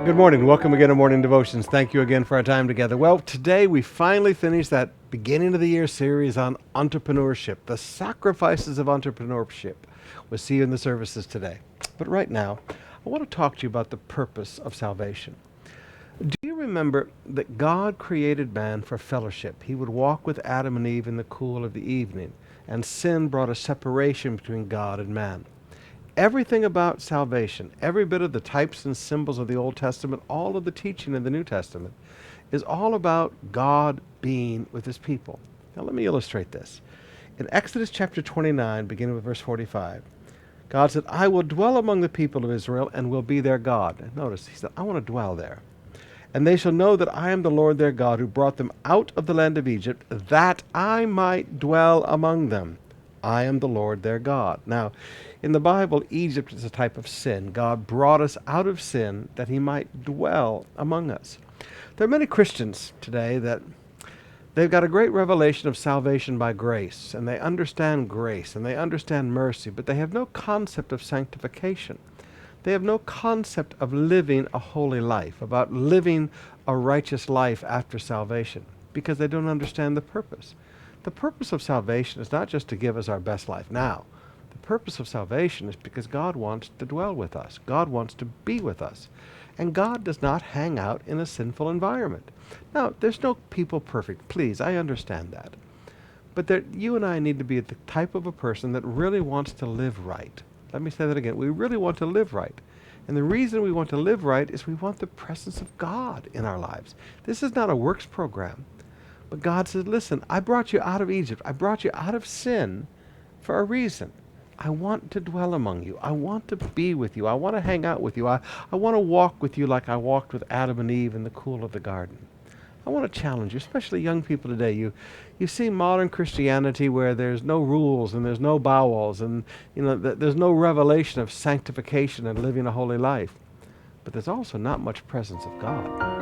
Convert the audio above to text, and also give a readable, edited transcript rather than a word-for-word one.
Good morning. Welcome again to Morning Devotions. Thank you again for our time together. Well, today we finally finished that beginning of the year series on entrepreneurship, the sacrifices of entrepreneurship. We'll see you in the services today. But right now, I want to talk to you about the purpose of salvation. Do you remember that God created man for fellowship? He would walk with Adam and Eve in the cool of the evening, and sin brought a separation between God and man. Everything about salvation, every bit of the types and symbols of the Old Testament, all of the teaching in the New Testament, is all about God being with his people. Now let me illustrate this. In Exodus chapter 29, beginning with verse 45, God said, I will dwell among the people of Israel and will be their God. And notice, he said, I want to dwell there. And they shall know that I am the Lord their God who brought them out of the land of Egypt, that I might dwell among them. I am the Lord their God. Now, in the Bible, Egypt is a type of sin. God brought us out of sin that he might dwell among us. There are many Christians today that they've got a great revelation of salvation by grace, and they understand grace, and they understand mercy, but they have no concept of sanctification. They have no concept of living a holy life, about living a righteous life after salvation, because they don't understand the purpose. The purpose of salvation is not just to give us our best life now. The purpose of salvation is because God wants to dwell with us. God wants to be with us. And God does not hang out in a sinful environment. Now, there's no people perfect. Please, I understand that. But you and I need to be the type of a person that really wants to live right. Let me say that again. We really want to live right. And the reason we want to live right is we want the presence of God in our lives. This is not a works program. But God said, listen, I brought you out of Egypt. I brought you out of sin for a reason. I want to dwell among you. I want to be with you. I want to hang out with you. I want to walk with you like I walked with Adam and Eve in the cool of the garden. I want to challenge you, especially young people today. You see modern Christianity where there's no rules and there's no bowels and there's no revelation of sanctification and living a holy life. But there's also not much presence of God.